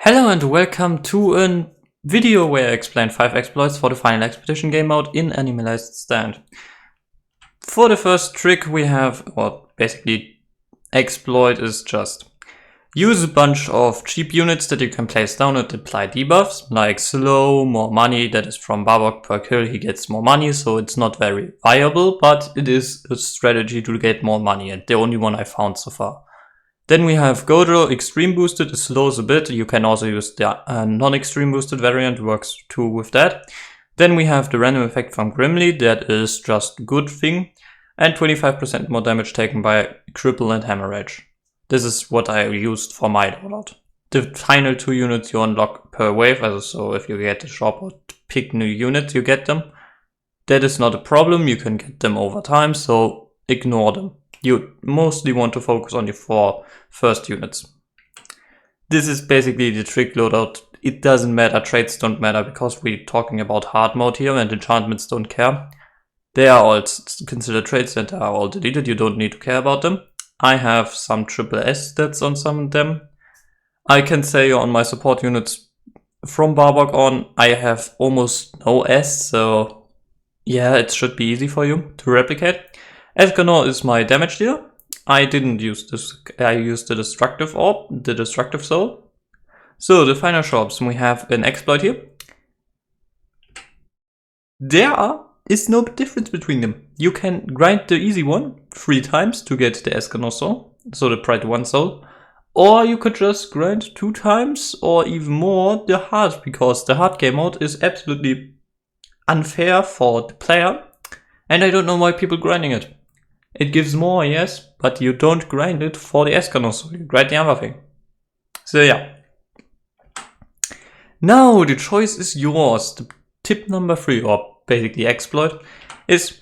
Hello and welcome to a video where I explain 5 exploits for the Final Expedition game mode in Animalized Stand. For the first trick we have, or basically exploit, is just use a bunch of cheap units that you can place down and apply debuffs, like slow, more money, that is from Barbok per kill, he gets more money, so it's not very viable, but it is a strategy to get more money and the only one I found so far. Then we have Gojo Extreme Boosted, it slows a bit. You can also use the non-extreme boosted variant, works too with that. Then we have the random effect from Grimly, that is just a good thing. And 25% more damage taken by Cripple and Hemorrhage. This is what I used for my loadout. The final 2 units you unlock per wave, so if you get a shop or pick new units, you get them. That is not a problem, you can get them over time, so ignore them. You mostly want to focus on your 4 first units. This is basically the trick loadout. It doesn't matter, traits don't matter, because we're talking about hard mode here and enchantments don't care. They are all considered traits and are all deleted, you don't need to care about them. I have some triple S stats on some of them. I can say on my support units from Barbok on, I have almost no S, so yeah, it should be easy for you to replicate. Escanor is my damage dealer. I didn't use this, I used the destructive orb, the destructive soul. So the final shops, we have an exploit here. There is no difference between them. You can grind the easy one 3 times to get the Escanor soul, so the Pride 1 soul. Or you could just grind 2 times or even more the hard, because the hard game mode is absolutely unfair for the player. And I don't know why people grinding it. It gives more, yes, but you don't grind it for the Escanor, so you grind the other thing. So yeah. Now the choice is yours. The tip number 3, or basically exploit, is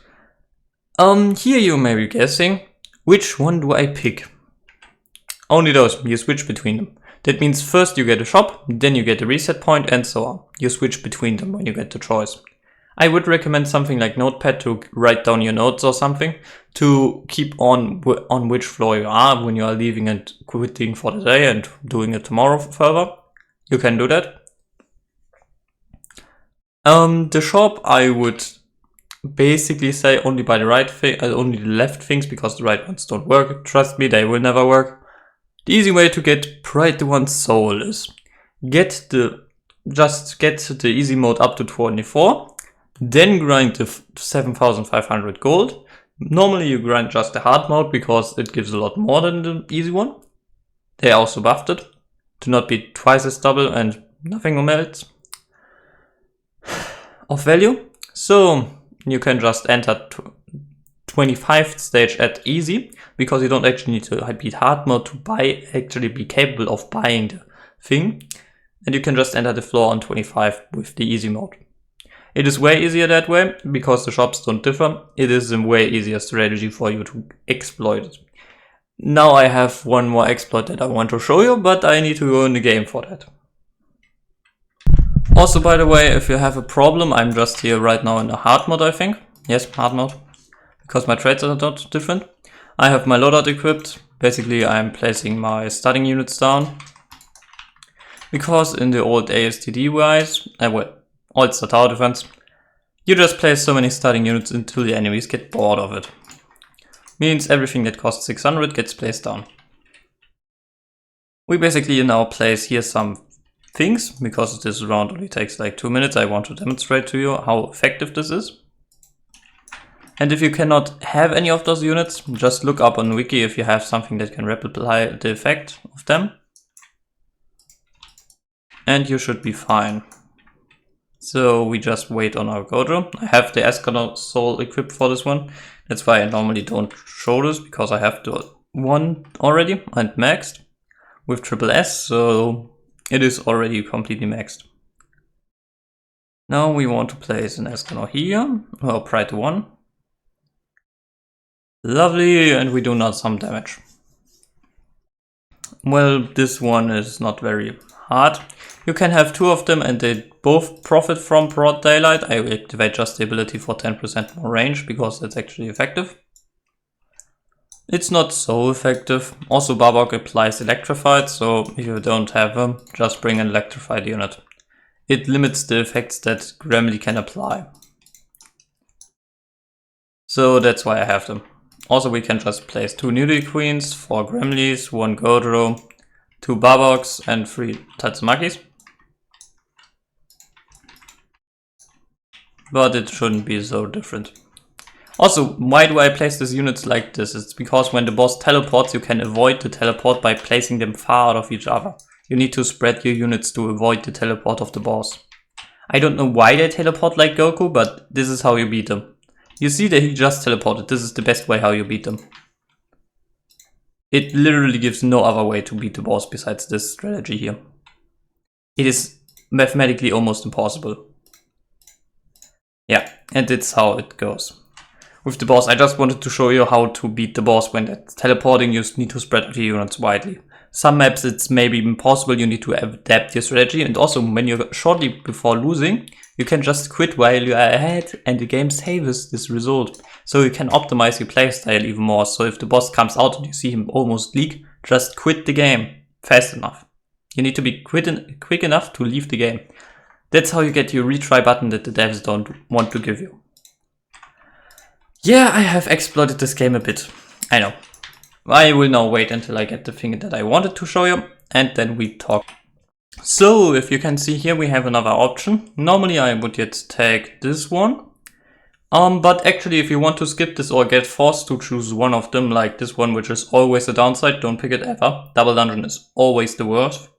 here you may be guessing, which one do I pick? Only those, you switch between them. That means first you get a shop, then you get a reset point, and so on. You switch between them when you get the choice. I would recommend something like Notepad to write down your notes or something to keep on which floor you are when you are leaving and quitting for the day and doing it tomorrow further. You can do that. The shop I would basically say only by the right thing, only the left things, because the right ones don't work. Trust me, they will never work. The easy way to get Pride 1 soul is just get the easy mode up to 24. Then grind the 7,500 gold. Normally you grind just the hard mode because it gives a lot more than the easy one. They also buffed it to not be twice as double and nothing else of value. So you can just enter 25th stage at easy, because you don't actually need to beat hard mode to actually be capable of buying the thing. And you can just enter the floor on 25 with the easy mode. It is way easier that way, because the shops don't differ. It is a way easier strategy for you to exploit it. Now I have one more exploit that I want to show you, but I need to go in the game for that. Also, by the way, if you have a problem, I'm just here right now in the hard mode, I think. Yes, hard mode, because my traits are not different. I have my loadout equipped. Basically, I'm placing my starting units down, because in the old ASTD wise, All-Star Tower Defense, you just place so many starting units until the enemies get bored of it. Means everything that costs 600 gets placed down. We basically now place here some things, because this round only takes like 2 minutes. I want to demonstrate to you how effective this is. And if you cannot have any of those units, just look up on Wiki if you have something that can replicate the effect of them. And you should be fine. So we just wait on our Gojo. I have the Escanor soul equipped for this one. That's why I normally don't show this, because I have the one already and maxed with triple S, so it is already completely maxed. Now we want to place an Escanor here, or Pride 1. Lovely, and we do not some damage. Well, this one is not very hard. You can have 2 of them and they both profit from broad daylight. I will activate just the ability for 10% more range, because that's actually effective. It's not so effective. Also, Barbok applies electrified, so if you don't have them, just bring an electrified unit. It limits the effects that Gremlin can apply. So that's why I have them. Also, we can just place 2 Nudie Queens, 4 Gremlins, 1 Godro, 2 Barboks and 3 Tatsumakis. But it shouldn't be so different. Also, why do I place these units like this? It's because when the boss teleports, you can avoid the teleport by placing them far out of each other. You need to spread your units to avoid the teleport of the boss. I don't know why they teleport like Goku, but this is how you beat them. You see that he just teleported. This is the best way how you beat them. It literally gives no other way to beat the boss besides this strategy here. It is mathematically almost impossible. Yeah, and that's how it goes. With the boss, I just wanted to show you how to beat the boss when it's teleporting. You need to spread out your units widely. Some maps it's maybe impossible, you need to adapt your strategy, and also when you're shortly before losing, you can just quit while you are ahead and the game saves this result. So you can optimize your playstyle even more. So if the boss comes out and you see him almost leak, just quit the game fast enough. You need to be quick enough to leave the game. That's how you get your retry button that the devs don't want to give you. Yeah, I have exploited this game a bit. I know. I will now wait until I get the thing that I wanted to show you and then we talk. So if you can see here, we have another option. Normally I would yet take this one. But actually if you want to skip this or get forced to choose one of them, like this one, which is always a downside, don't pick it ever. Double Dungeon is always the worst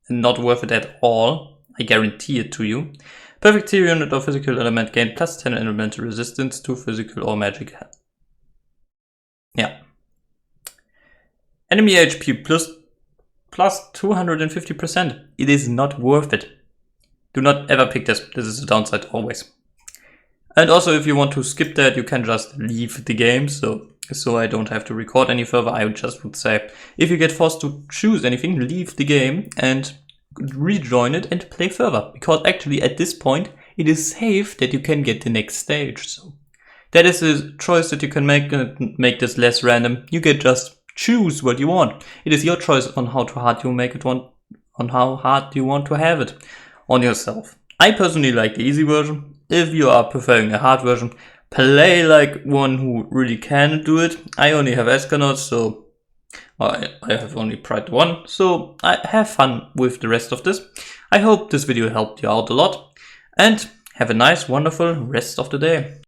and not worth it at all. I guarantee it to you. Perfect tier unit or physical element gain plus 10 elemental resistance to physical or magic. Yeah. Enemy HP plus 250%. It is not worth it. Do not ever pick this. This is a downside always. And also if you want to skip that, you can just leave the game. So I don't have to record any further. I just would say, if you get forced to choose anything, leave the game and rejoin it and play further. Because actually at this point, it is safe that you can get the next stage. So that is a choice that you can make this less random. You can just choose what you want. It is your choice on how hard you make it on how hard you want to have it on yourself. I personally like the easy version. If you are preferring a hard version, play like one who really can do it. I only have Escanauts, so I have only Pride 1, so I have fun with the rest of this. I hope this video helped you out a lot and have a nice, wonderful rest of the day.